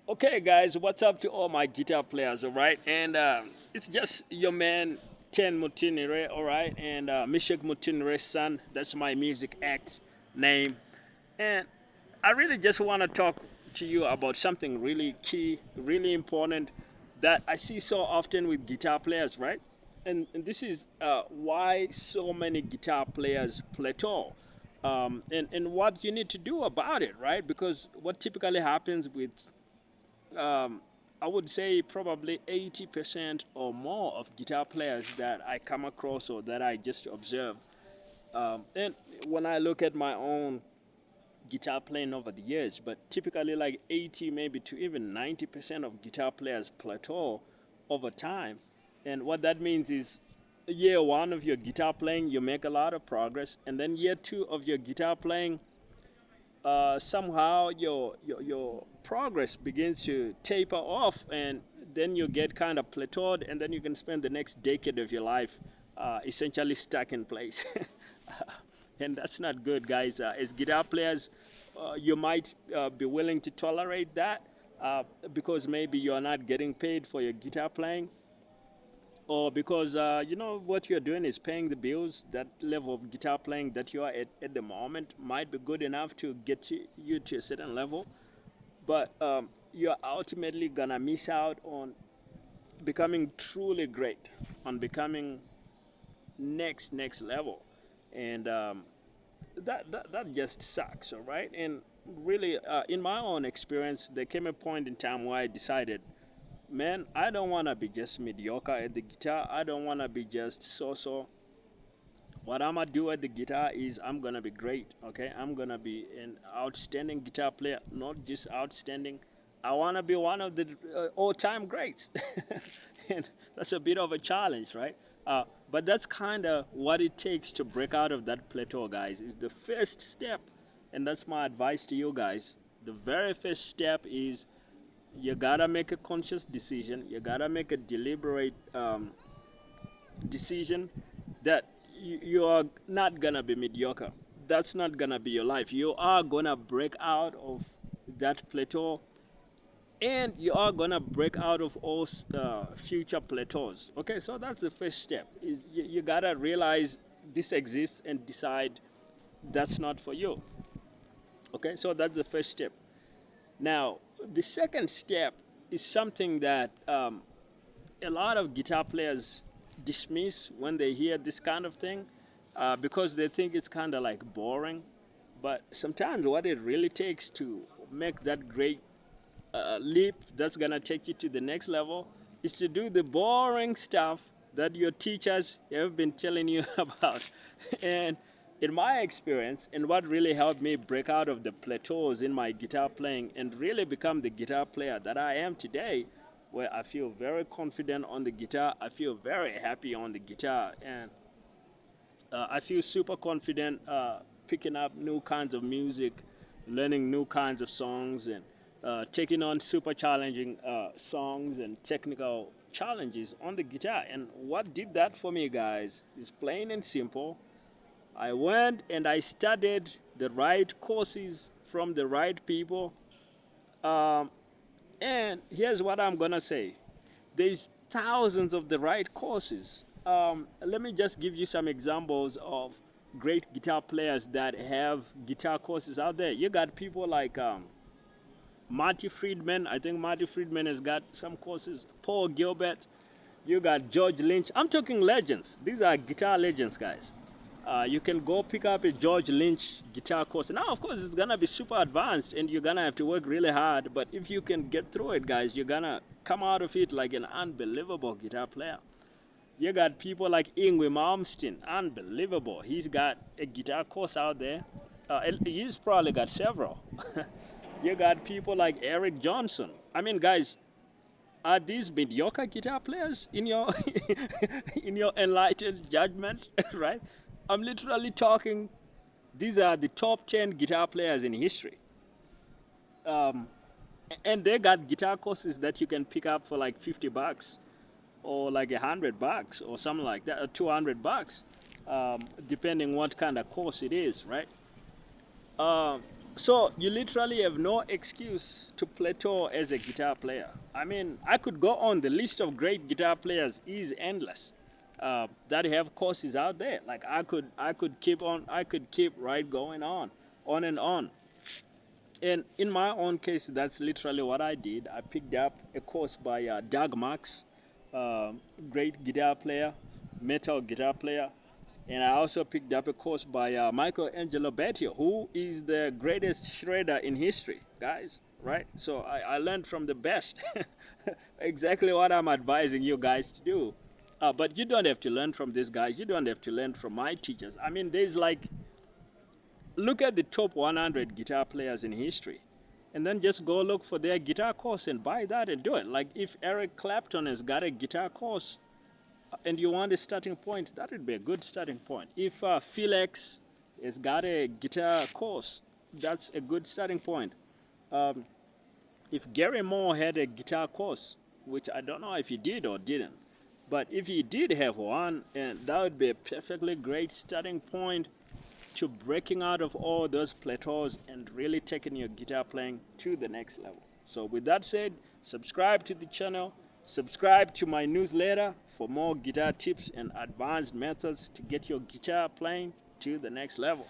Okay, guys, what's up to all my guitar players, all right? And it's just your man, Ten Mutinire, all right? And Mishak Mutinire's son, that's my music act name. And I really just want to talk to you about something really key, really important that I see so often with guitar players, right? And this is why so many guitar players plateau. And what you need to do about it, right? Because what typically happens with um, I would say probably 80% or more of guitar players that I come across or that I just observe. And when I look at my own guitar playing over the years, but typically like 80, maybe to even 90% of guitar players plateau over time. And what that means is year one of your guitar playing, you make a lot of progress. And then year two of your guitar playing, somehow your progress begins to taper off, and then you get kind of plateaued, and then you can spend the next decade of your life essentially stuck in place. And that's not good, guys. As guitar players, you might be willing to tolerate that because maybe you're not getting paid for your guitar playing, or because you know what you're doing is paying the bills. That level of guitar playing that you are at the moment might be good enough to get you to a certain level, but you're ultimately gonna miss out on becoming truly great, on becoming next level. And that just sucks, all right? And really, in my own experience, there came a point in time where I decided, man, I don't want to be just mediocre at the guitar. I don't want to be just so. What I'm gonna do at the guitar is I'm gonna be great. Okay, I'm gonna be an outstanding guitar player, not just outstanding. I wanna be one of the all-time greats, and that's a bit of a challenge, right? But that's kind of what it takes to break out of that plateau, guys. Is the first step, and that's my advice to you guys. The very first step is you gotta make a conscious decision. You gotta make a deliberate decision that you are not gonna be mediocre. That's not gonna be your life. You are gonna break out of that plateau, and you are gonna break out of all future plateaus. Okay, so that's the first step. Is you gotta realize this exists and decide that's not for you. Okay, so that's the first step. Now, the second step is something that a lot of guitar players dismiss when they hear this kind of thing because they think it's kind of like boring. But sometimes what it really takes to make that great leap that's gonna take you to the next level is to do the boring stuff that your teachers have been telling you about. And in my experience, and what really helped me break out of the plateaus in my guitar playing and really become the guitar player that I am today, where I feel very confident on the guitar, I feel very happy on the guitar, and I feel super confident picking up new kinds of music, learning new kinds of songs, and taking on super challenging songs and technical challenges on the guitar. And what did that for me, guys, is plain and simple. I went and I studied the right courses from the right people. Um, and here's what I'm gonna say: there's thousands of the right courses. Let me just give you some examples of great guitar players that have guitar courses out there. You got people like Marty Friedman. I think Marty Friedman has got some courses. Paul Gilbert. You got George Lynch. I'm talking legends. These are guitar legends, guys. You can go pick up a George Lynch guitar course. Now, of course, it's gonna be super advanced, and you're gonna have to work really hard. But if you can get through it, guys, you're gonna come out of it like an unbelievable guitar player. You got people like Ingwe Malmsteen, unbelievable. He's got a guitar course out there. He's probably got several. You got people like Eric Johnson. I mean, guys, are these mediocre guitar players in your in your enlightened judgment? Right? I'm literally talking. These are the top 10 guitar players in history. Um, and they got guitar courses that you can pick up for like $50 or like $100 or something like that, or $200, depending what kind of course it is, right? So you literally have no excuse to plateau as a guitar player. I mean, I could go on. The list of great guitar players is endless. That have courses out there. Like I could keep on. I could keep right going on and on. And in my own case, that's literally what I did. I picked up a course by Doug Marks, uh, great guitar player, metal guitar player. And I also picked up a course by Michael Angelo Bettio, who is the greatest shredder in history, guys. Right? So I learned from the best. Exactly what I'm advising you guys to do. But you don't have to learn from these guys. You don't have to learn from my teachers. I mean, there's like, look at the top 100 guitar players in history, and then just go look for their guitar course and buy that and do it. Like if Eric Clapton has got a guitar course and you want a starting point, that would be a good starting point. If Felix has got a guitar course, that's a good starting point. Um, if Gary Moore had a guitar course, which I don't know if he did or didn't, but if he did have one, and that would be a perfectly great starting point to breaking out of all those plateaus and really taking your guitar playing to the next level. So with that said, subscribe to the channel, subscribe to my newsletter for more guitar tips and advanced methods to get your guitar playing to the next level.